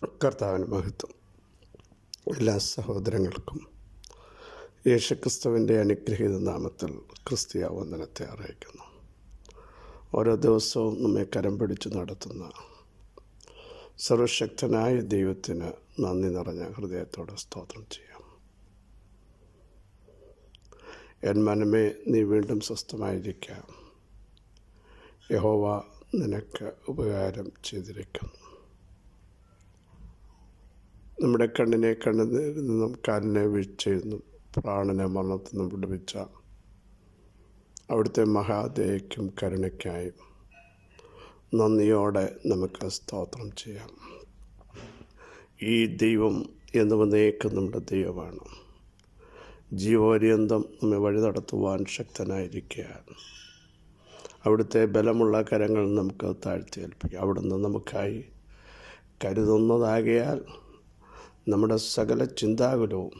കർത്താവിന് മഹത്വം. എല്ലാ സഹോദരങ്ങൾക്കും യേശുക്രിസ്തുവിൻ്റെ അനുഗ്രഹീത നാമത്തിൽ ക്രിസ്തീയ വന്ദനത്തെ അറിയിക്കുന്നു. ഓരോ ദിവസവും നമ്മെ കരം പിടിച്ച് നടത്തുന്ന സർവശക്തനായ ദൈവത്തിന് നന്ദി നിറഞ്ഞ ഹൃദയത്തോടെ സ്തോത്രം ചെയ്യാം. എൻ മനമേ, നീ വീണ്ടും സ്വസ്ഥമായിരിക്കാം. യഹോവ നിനക്ക് ഉപകാരം ചെയ്തിരിക്കുന്നു. നമ്മുടെ കണ്ണിനെ കണ്ണുനീരിൽ നിന്നും കാലിനെ വീഴ്ചയിൽ നിന്നും പ്രാണനെ മരണത്തിൽ നിന്നും വിടുവിച്ച അവിടുത്തെ മഹാദയയ്ക്കും കരുണയ്ക്കായും നന്ദിയോടെ നമുക്ക് സ്തോത്രം ചെയ്യാം. ഈ ദൈവം എന്നും എന്നേക്കും നമ്മുടെ ദൈവമാണ്. ജീവപര്യന്തം നമ്മെ വഴി നടത്തുവാൻ ശക്തനായിരിക്കുകയാണ്. അവിടുത്തെ ബലമുള്ള കരങ്ങൾ നമുക്ക് താഴ്ത്തിയേൽപ്പിക്കാം. അവിടുന്ന് നമുക്കായി കരുതുന്നതാകയാൽ നമ്മുടെ സകല ചിന്താകുലവും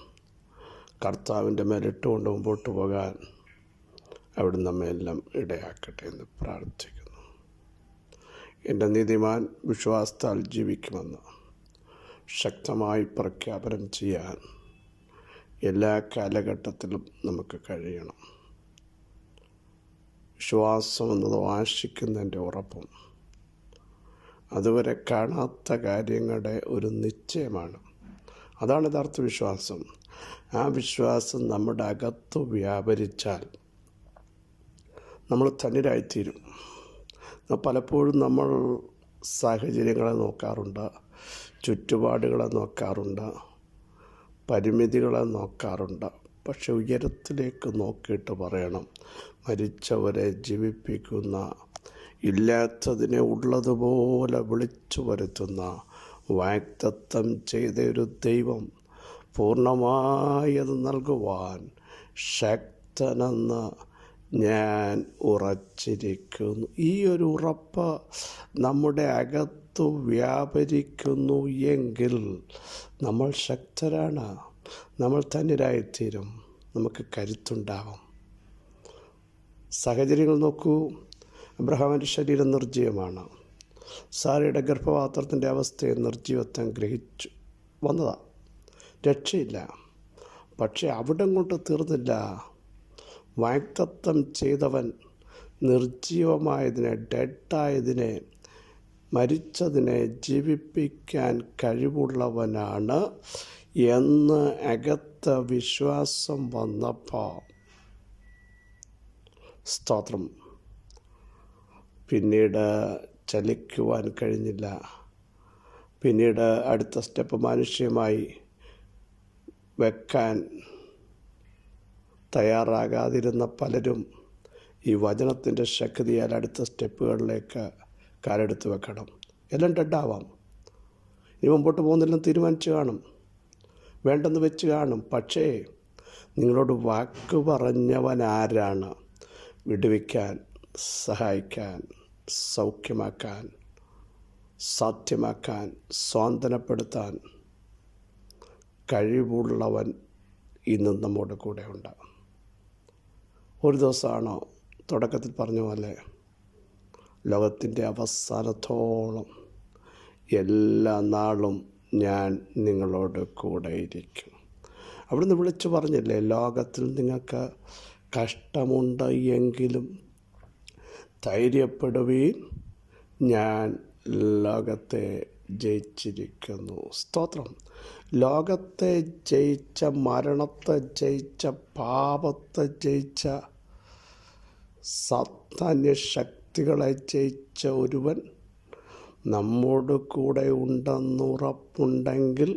കർത്താവിൻ്റെ മേലിട്ടുകൊണ്ട് മുമ്പോട്ട് പോകാൻ അവിടുന്ന് നമ്മയെല്ലാം ഇടയാക്കട്ടെ എന്ന് പ്രാർത്ഥിക്കുന്നു. എൻ്റെ നീതിമാൻ വിശ്വാസത്താൽ ജീവിക്കുമെന്ന് ശക്തമായി പ്രഖ്യാപനം ചെയ്യാൻ എല്ലാ കാലഘട്ടത്തിലും നമുക്ക് കഴിയണം. വിശ്വാസം എന്നത് ആശിക്കുന്നതിൻ്റെ ഉറപ്പും അതുവരെ കാണാത്ത കാര്യങ്ങളുടെ ഒരു നിശ്ചയമാണ്. അതാണ് യഥാർത്ഥ വിശ്വാസം. ആ വിശ്വാസം നമ്മുടെ അകത്ത് വ്യാപരിച്ചാൽ നമ്മൾ ധന്യരായിത്തീരും. പലപ്പോഴും നമ്മൾ സാഹചര്യങ്ങളെ നോക്കാറുണ്ട്, ചുറ്റുപാടുകളെ നോക്കാറുണ്ട്, പരിമിതികളെ നോക്കാറുണ്ട്. പക്ഷെ ഉയരത്തിലേക്ക് നോക്കിയിട്ട് പറയണം, മരിച്ചവരെ ജീവിപ്പിക്കുന്ന, ഇല്ലാത്തതിനെ ഉള്ളതുപോലെ വിളിച്ചു വരുത്തുന്ന, വാഗ്ദത്തം ചെയ്ത ഒരു ദൈവം പൂർണ്ണമായി അത് നൽകുവാൻ ശക്തനെന്ന് ഞാൻ ഉറച്ചിരിക്കുന്നു. ഈ ഒരു ഉറപ്പ് നമ്മുടെ അകത്തു വ്യാപരിക്കുന്നു എങ്കിൽ നമ്മൾ ശക്തരാണ്, നമ്മൾ ധന്യരായിത്തീരും, നമുക്ക് കരുത്തുണ്ടാകും. സാഹചര്യങ്ങൾ നോക്കൂ. അബ്രഹാമിൻ്റെ ശരീരം നിർജ്ജീവമാണ്. സാരയുടെ ഗർഭപാത്രത്തിൻ്റെ അവസ്ഥയെ നിർജ്ജീവത്വം ഗ്രഹിച്ചു വന്നതാണ്. രക്ഷയില്ല. പക്ഷേ അവിടം കൊണ്ട് തീർന്നില്ല. വാഗ്ദത്തം ചെയ്തവൻ നിർജ്ജീവമായതിനെ, ഡെഡായതിനെ, മരിച്ചതിനെ ജീവിപ്പിക്കാൻ കഴിവുള്ളവനാണ് എന്ന് അകത്ത വിശ്വാസം വന്നപ്പോൾ സ്തോത്രം. പിന്നീട് ചലിക്കുവാൻ കഴിഞ്ഞില്ല. പിന്നീട് അടുത്ത സ്റ്റെപ്പ് മാനുഷ്യമായി വെക്കാൻ തയ്യാറാകാതിരുന്ന പലരും ഈ വചനത്തിൻ്റെ ശക്തിയാൽ അടുത്ത സ്റ്റെപ്പുകളിലേക്ക് കാലെടുത്ത് വെക്കണം. എല്ലാം ഡെഡാവാം. ഇനി മുമ്പോട്ട് പോകുന്നില്ലെന്ന് തീരുമാനിച്ച് കാണും, വേണ്ടെന്ന് വെച്ച് കാണും. പക്ഷേ നിങ്ങളോട് വാക്ക് പറഞ്ഞവൻ ആരാണ്? വിടുവിക്കാൻ, സഹായിക്കാൻ, സൗഖ്യമാക്കാൻ, സാധ്യമാക്കാൻ, സ്വാന്തനപ്പെടുത്താൻ കഴിവുള്ളവൻ ഇന്നും നമ്മുടെ കൂടെ ഉണ്ട്. ഒരു ദിവസമാണോ തുടക്കത്തിൽ പറഞ്ഞ പോലെ ലോകത്തിൻ്റെ അവസാനത്തോളം എല്ലാ നാളും ഞാൻ നിങ്ങളോട് കൂടെ ഇരിക്കും. അവിടുന്ന് വിളിച്ചു പറഞ്ഞില്ലേ, ലോകത്തിൽ നിങ്ങൾക്ക് കഷ്ടമുണ്ട് എങ്കിലും ധൈര്യപ്പെടുവീൻ, ഞാൻ ലോകത്തെ ജയിച്ചിരിക്കുന്നു. സ്തോത്രം. ലോകത്തെ ജയിച്ച, മരണത്തെ ജയിച്ച, പാപത്തെ ജയിച്ച, സാത്താന്യ ശക്തികളെ ജയിച്ച ഒരുവൻ നമ്മോട് കൂടെ ഉണ്ടെന്നുറപ്പുണ്ടെങ്കിൽ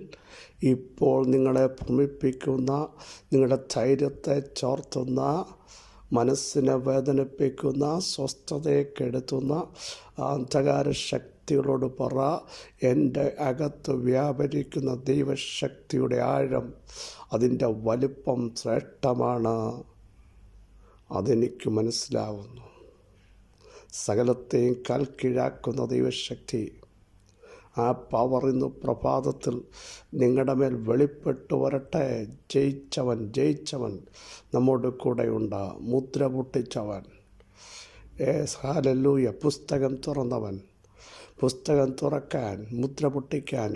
ഇപ്പോൾ നിങ്ങളെ ഭ്രമിപ്പിക്കുന്ന, നിങ്ങളുടെ ധൈര്യത്തെ ചോർത്തുന്ന, മനസ്സിനെ വേദനിപ്പിക്കുന്ന, സ്വസ്ഥതയെ കെടുത്തുന്ന അന്ധകാര ശക്തികളോട് പറ, എൻ്റെ അകത്ത് വ്യാപരിക്കുന്ന ദൈവശക്തിയുടെ ആഴം, അതിൻ്റെ വലിപ്പം ശ്രേഷ്ഠമാണ്. അതെനിക്ക് മനസ്സിലാവുന്നു. സകലത്തെയും കാൽക്കീഴാക്കുന്ന ദൈവശക്തി, ആ പവർ ഇന്ന് പ്രഭാതത്തിൽ നിങ്ങളുടെ മേൽ വെളിപ്പെട്ടു വരട്ടെ. ജയിച്ചവൻ നമ്മോട് കൂടെയുണ്ട്. മുദ്ര പൊട്ടിച്ചവൻ, ഹല്ലേലൂയ, പുസ്തകം തുറന്നവൻ, പുസ്തകം തുറക്കാൻ, മുദ്ര പൊട്ടിക്കാൻ,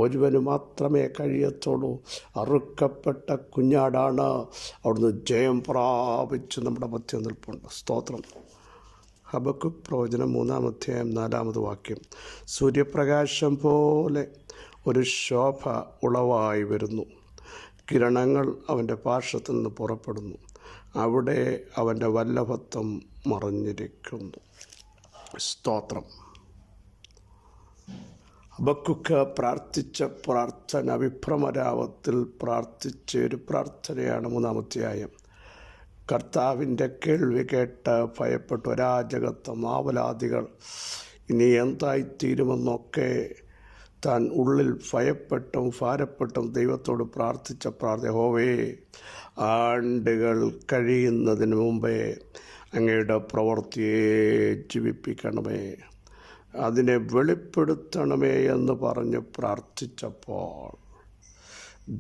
ഒരുവന് മാത്രമേ കഴിയത്തുള്ളൂ. അറുക്കപ്പെട്ട കുഞ്ഞാടാണ്. അവിടുന്ന് ജയം പ്രാപിച്ച് നമ്മുടെ മധ്യം നിൽപ്പുണ്ട്. സ്തോത്രം. ഹബക്കുക്ക് പ്രവചനം 3-ാം അധ്യായം 4-ാമത് വാക്യം. സൂര്യപ്രകാശം പോലെ ഒരു ശോഭ ഉളവായി വരുന്നു. കിരണങ്ങൾ അവൻ്റെ പാർശ്വത്തിൽ നിന്ന് പുറപ്പെടുന്നു. അവിടെ അവൻ്റെ വല്ലഭത്വം മറഞ്ഞിരിക്കുന്നു. സ്തോത്രം. ഹബക്കുക്ക് പ്രാർത്ഥിച്ച പ്രാർത്ഥന വിഭ്രമരാവത്തിൽ പ്രാർത്ഥിച്ച ഒരു പ്രാർത്ഥനയാണ് 3-ാം അധ്യായം. കർത്താവിൻ്റെ കേൾവി കേട്ട് ഭയപ്പെട്ടു. അരാജകത്വം, ആവലാദികൾ ഇനി എന്തായിത്തീരുമെന്നൊക്കെ താൻ ഉള്ളിൽ ഭയപ്പെട്ടും ഭാരപ്പെട്ടും ദൈവത്തോട് പ്രാർത്ഥിച്ച യഹോവേ, ആണ്ടുകൾ കഴിയുന്നതിന് മുമ്പേ അങ്ങയുടെ പ്രവൃത്തിയെ ജീവിപ്പിക്കണമേ, അതിനെ വെളിപ്പെടുത്തണമേ എന്ന് പറഞ്ഞ് പ്രാർത്ഥിച്ചപ്പോൾ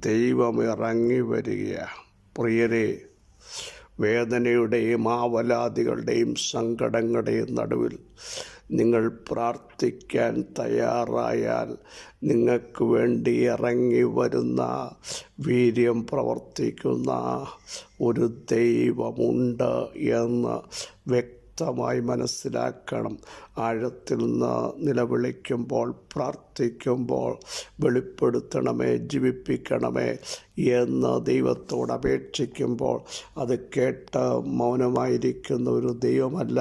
ദൈവം ഇറങ്ങി വരികയാണ്. പ്രിയരെ, വേദനയുടെയും ആവലാദികളുടെയും സങ്കടങ്ങളുടെയും നടുവിൽ നിങ്ങൾ പ്രാർത്ഥിക്കാൻ തയ്യാറായാൽ നിങ്ങൾക്ക് വേണ്ടി ഇറങ്ങി വരുന്ന, വീര്യം പ്രവർത്തിക്കുന്ന ഒരു ദൈവമുണ്ട് എന്ന് വ്യക്തമായി മനസ്സിലാക്കണം. ആഴത്തിൽ നിന്ന് നിലവിളിക്കുമ്പോൾ, പ്രാർത്ഥിക്കുമ്പോൾ വെളിപ്പെടുത്തണമേ, ജീവിപ്പിക്കണമേ എന്ന് ദൈവത്തോട് അപേക്ഷിക്കുമ്പോൾ അത് കേട്ട് മൗനമായിരിക്കുന്ന ഒരു ദൈവമല്ല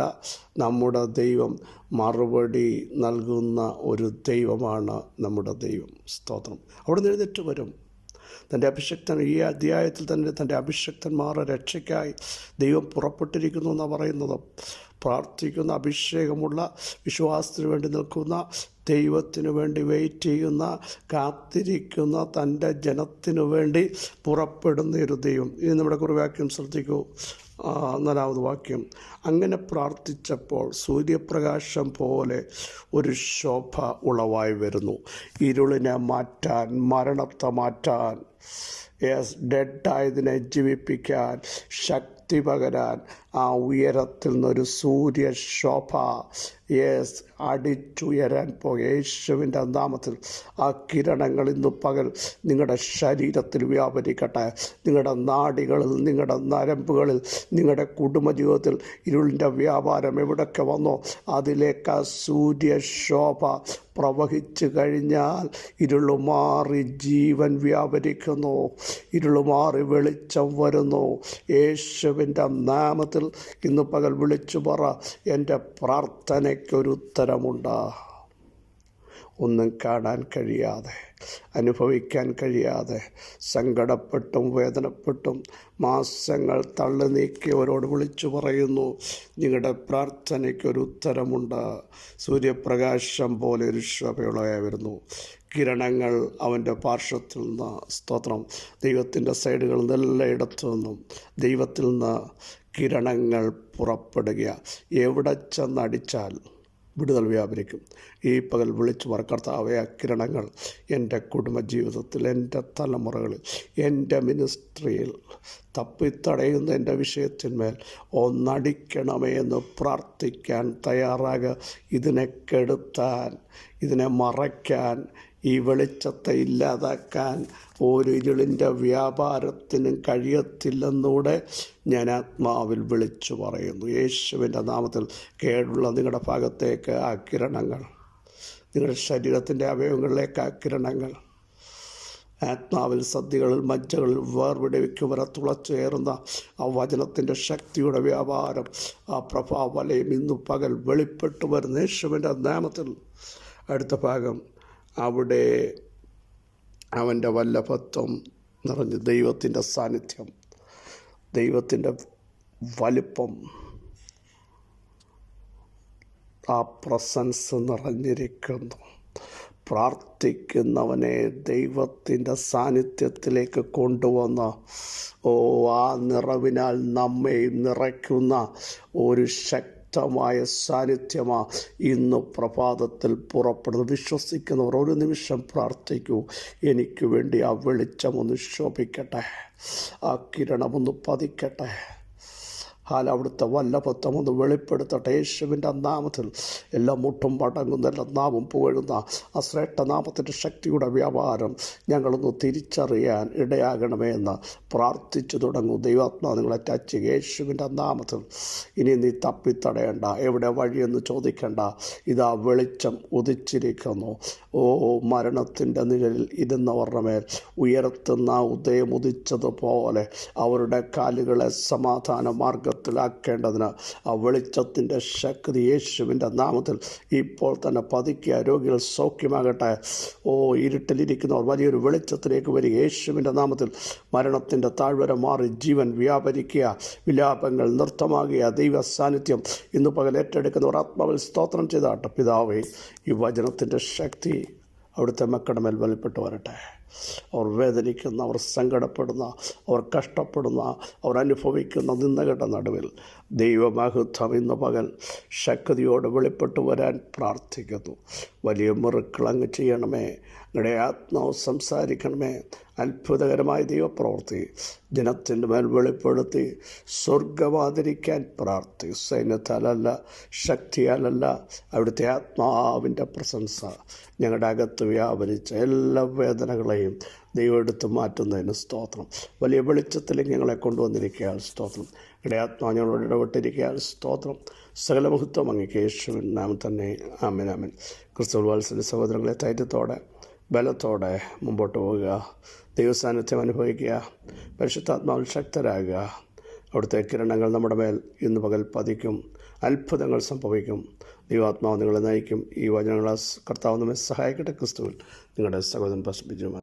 നമ്മുടെ ദൈവം. മറുപടി നൽകുന്ന ഒരു ദൈവമാണ് നമ്മുടെ ദൈവം. സ്തോത്രം. അവിടെ നിന്ന് എഴുന്നേറ്റ് വരും. തൻ്റെ അഭിഷക്തൻ, ഈ അധ്യായത്തിൽ തന്നെ തൻ്റെ അഭിഷക്തന്മാരുടെ രക്ഷയ്ക്കായി ദൈവം പുറപ്പെട്ടിരിക്കുന്നു എന്നാണ് പറയുന്നത്. പ്രാർത്ഥിക്കുന്ന, അഭിഷേകമുള്ള, വിശ്വാസത്തിന് വേണ്ടി നിൽക്കുന്ന, ദൈവത്തിനു വേണ്ടി വെയിറ്റ് ചെയ്യുന്ന, കാത്തിരിക്കുന്ന തൻ്റെ ജനത്തിനു വേണ്ടി പുറപ്പെടുന്ന ഒരു ദൈവം. ഇനി നമ്മുടെ കുറിവാക്യം ശ്രദ്ധിക്കൂ. 4-ാമത് വാക്യം. അങ്ങനെ പ്രാർത്ഥിച്ചപ്പോൾ സൂര്യപ്രകാശം പോലെ ഒരു ശോഭ ഉളവായി വരുന്നു. ഇരുളിനെ മാറ്റാൻ, മരണത്തെ മാറ്റാൻ, ഡെഡായതിനെ ജീവിപ്പിക്കാൻ, ശക്തി പകരാൻ ആ ഉയരത്തിൽ നിന്നൊരു സൂര്യശോഭ അടിച്ചുയരാൻ പോകും. യേശുവിൻ്റെ നാമത്തിൽ ആ കിരണങ്ങൾ ഇന്ന് പകൽ നിങ്ങളുടെ ശരീരത്തിൽ വ്യാപരിക്കട്ടെ. നിങ്ങളുടെ നാഡികളിൽ, നിങ്ങളുടെ നരമ്പുകളിൽ, നിങ്ങളുടെ കുടുംബജീവിതത്തിൽ ഇരുളിൻ്റെ വ്യാപാരം എവിടൊക്കെ വന്നോ അതിലേക്ക് ആ സൂര്യശോഭ പ്രവഹിച്ചു കഴിഞ്ഞാൽ ഇരുളുമാറി ജീവൻ വ്യാപരിക്കുന്നു, ഇരുളുമാറി വെളിച്ചം വരുന്നു. യേശുവിൻ്റെ നാമത്തിൽ ഇന്ന് പകൽ വിളിച്ചു പറ, എൻ്റെ പ്രാർത്ഥനയ്ക്കൊരു ഉത്തരമുണ്ട്. ഒന്നും കാണാൻ കഴിയാതെ, അനുഭവിക്കാൻ കഴിയാതെ, സങ്കടപ്പെട്ടും വേദനപ്പെട്ടും മാസങ്ങൾ തള്ളി നീക്കിയവരോട് വിളിച്ചു പറയുന്നു, നിങ്ങളുടെ പ്രാർത്ഥനയ്ക്കൊരു ഉത്തരമുണ്ട്. സൂര്യപ്രകാശം പോലെ ഒരു ശോഭയുള്ളതായി വരുന്നു. കിരണങ്ങൾ അവൻ്റെ പാർശ്വത്തിൽ നിന്ന്, സ്തോത്രം, ദൈവത്തിൻ്റെ സൈഡുകളിൽ നിന്ന് എല്ലായിടത്തു നിന്നും ദൈവത്തിൽ നിന്ന് കിരണങ്ങൾ പുറപ്പെടുക. എവിടെ ചെന്നടിച്ചാൽ വിടുതൽ വ്യാപരിക്കും. ഈ പകൽ വിളിച്ചു പറ, കർത്താവേ, ആ കിരണങ്ങൾ എൻ്റെ കുടുംബജീവിതത്തിൽ, എൻ്റെ തലമുറകളിൽ, എൻ്റെ മിനിസ്ട്രിയിൽ തപ്പിത്തടയുന്ന എൻ്റെ വിഷയത്തിന്മേൽ ഒന്നടിക്കണമേ എന്ന് പ്രാർത്ഥിക്കാൻ തയ്യാറാകുക. ഇതിനെ കെടുത്താൻ, ഇതിനെ മറയ്ക്കാൻ, ഈ വെളിച്ചത്തെ ഇല്ലാതാക്കാൻ ഒരു ഇരുളിൻ്റെ വ്യാപാരത്തിനും കഴിയത്തില്ലെന്നൂടെ ഞാൻ ആത്മാവിൽ വിളിച്ചു പറയുന്നു. യേശുവിൻ്റെ നാമത്തിൽ കേടുള്ള നിങ്ങളുടെ ഭാഗത്തേക്ക് ആ കിരണങ്ങൾ, നിങ്ങളുടെ ശരീരത്തിൻ്റെ അവയവങ്ങളിലേക്ക് ആ കിരണങ്ങൾ, ആത്മാവിൽ, സദ്യകളിൽ, മജ്ജകളിൽ വേർവിടയ്ക്ക് വരെ തുളച്ചേറുന്ന ആ വചനത്തിൻ്റെ ശക്തിയുടെ വ്യാപാരം, ആ പ്രഭാവലയം ഇന്നു പകൽ വെളിപ്പെട്ടു വരുന്ന യേശുവിൻ്റെ നാമത്തിൽ. അടുത്ത ഭാഗം, അവിടെ അവൻ്റെ വല്ലഭത്വം നിറഞ്ഞ്, ദൈവത്തിൻ്റെ സാന്നിധ്യം, ദൈവത്തിൻ്റെ വലിപ്പം, ആ പ്രസൻസ് നിറഞ്ഞിരിക്കുന്നു. പ്രാർത്ഥിക്കുന്നവനെ ദൈവത്തിൻ്റെ സാന്നിധ്യത്തിലേക്ക് കൊണ്ടുവന്ന ആ നിറവിനാൽ നമ്മെ നിറയ്ക്കുന്ന ഒരു ശക്തമായ സാന്നിധ്യമാണ് ഇന്ന് പ്രഭാതത്തിൽ പുറപ്പെടുന്നത്. വിശ്വസിക്കുന്നവർ ഒരു നിമിഷം പ്രാർത്ഥിക്കൂ, എനിക്ക് വേണ്ടി ആ വെളിച്ചമൊന്ന് ശോഭിക്കട്ടെ, ആ കിരണമൊന്ന് പതിക്കട്ടെ. അവിടുത്തെ വല്ലഭത്വം ഒന്ന് വെളിപ്പെടുത്തട്ടെ യേശുവിൻ്റെ നാമത്തിൽ. എല്ലാ മുട്ടും മടങ്ങുന്ന എല്ലാ നാമം പുകഴുന്ന ആ ശ്രേഷ്ഠനാമത്തിൻ്റെ ശക്തിയുടെ വ്യാപാരം ഞങ്ങളൊന്ന് തിരിച്ചറിയാൻ ഇടയാകണമേ എന്ന് പ്രാർത്ഥിച്ചു തുടങ്ങും. ദൈവാത്മാ നിങ്ങളെ ടച്ച് ചെയ്യുക യേശുവിൻ്റെ നാമത്തിൽ. ഇനി നീ തപ്പിത്തടയേണ്ട, എവിടെ വഴിയെന്ന് ചോദിക്കേണ്ട. ഇതാ വെളിച്ചം ഉദിച്ചിരിക്കുന്നു. മരണത്തിൻ്റെ നിഴലിൽ ഇരുന്നവരുടെ മേൽ ഉയർത്തുന്ന ഉദയം ഉദിച്ചതുപോലെ അവരുടെ കാലുകളെ സമാധാന മാർഗത്തിലാക്കേണ്ടതിന് ആ വെളിച്ചത്തിൻ്റെ ശക്തി യേശുവിൻ്റെ നാമത്തിൽ ഇപ്പോൾ തന്നെ പതുക്കിയ രോഗികൾ സൗഖ്യമാകട്ടെ. ഇരുട്ടിലിരിക്കുന്നവർ വലിയൊരു വെളിച്ചത്തിലേക്ക് വരിക യേശുവിൻ്റെ നാമത്തിൽ. മരണത്തിൻ്റെ താഴ്വര മാറി ജീവൻ വ്യാപരിക്കുക, വിലാപങ്ങൾ നൃത്തമാകുക. ദൈവ സാന്നിധ്യം ഇന്ന് പകൽ ഏറ്റെടുക്കുന്നവർ ആത്മാവിൽ സ്തോത്രം ചെയ്താട്ടെ. പിതാവേ, ഈ വചനത്തിൻ്റെ ശക്തി അവിടുത്തെ മക്കളുടെ മേൽ വെളിപ്പെട്ട് വരട്ടെ. അവർ വേദനിക്കുന്ന, അവർ സങ്കടപ്പെടുന്ന, അവർ കഷ്ടപ്പെടുന്ന, അവർ അനുഭവിക്കുന്ന നിന്ദകളുടെ നടുവിൽ ദൈവമഹത്വം ഇന്ന് പകൽ ശക്തിയോട് വെളിപ്പെട്ടു വരാൻ പ്രാർത്ഥിക്കുന്നു. വലിയ മിറക്കിൾ അങ്ങ് ചെയ്യണമേ. നിങ്ങളുടെ ആത്മാവ് സംസാരിക്കണമേ. അത്ഭുതകരമായ ദൈവപ്രവൃത്തി ജനത്തിൻ്റെ മേൽ വെളിപ്പെടുത്തി സ്വർഗമാതിരിക്കാൻ പ്രാർത്ഥി. സൈന്യത്താലല്ല, ശക്തിയാലല്ല, അവിടുത്തെ ആത്മാവിൻ്റെ പ്രശംസ ഞങ്ങളുടെ അകത്ത് വ്യാപരിച്ച എല്ലാ വേദനകളെയും ദൈവം എടുത്ത് മാറ്റുന്നതിന് സ്തോത്രം. വലിയ വെളിച്ചത്തിലേക്ക് ഞങ്ങളെ കൊണ്ടുവന്നിരിക്കുകയാൽ സ്തോത്രം. ഞങ്ങളുടെ ആത്മാവ് ഞങ്ങളോട് ഇടപെട്ടിരിക്കുകയാൽ സ്തോത്രം. സകല മഹത്വം അങ്ങേക്ക് യേശുവിൻ നാമം തന്നെ. ആമേൻ ആമേൻ. ക്രിസ്തു വാത്സല്യ സഹോദരങ്ങളെ ധൈര്യത്തോടെ ബലത്തോടെ മുമ്പോട്ട് പോവുക. ദൈവസാന്നിധ്യം അനുഭവിക്കുക. പരിശുദ്ധാത്മാവിൽ ശക്തരാകുക. അവിടുത്തെ കിരണങ്ങൾ നമ്മുടെ മേൽ ഇന്ന് പകൽ പതിക്കും. അത്ഭുതങ്ങൾ സംഭവിക്കും. ദൈവാത്മാവ് നിങ്ങളെ നയിക്കും. ഈ വചനങ്ങളെ കർത്താവ് നമ്മെ സഹായിക്കട്ടെ. ക്രിസ്തുവിൽ നിങ്ങളുടെ സഹോദരൻ പ്രസംഗിച്ചു.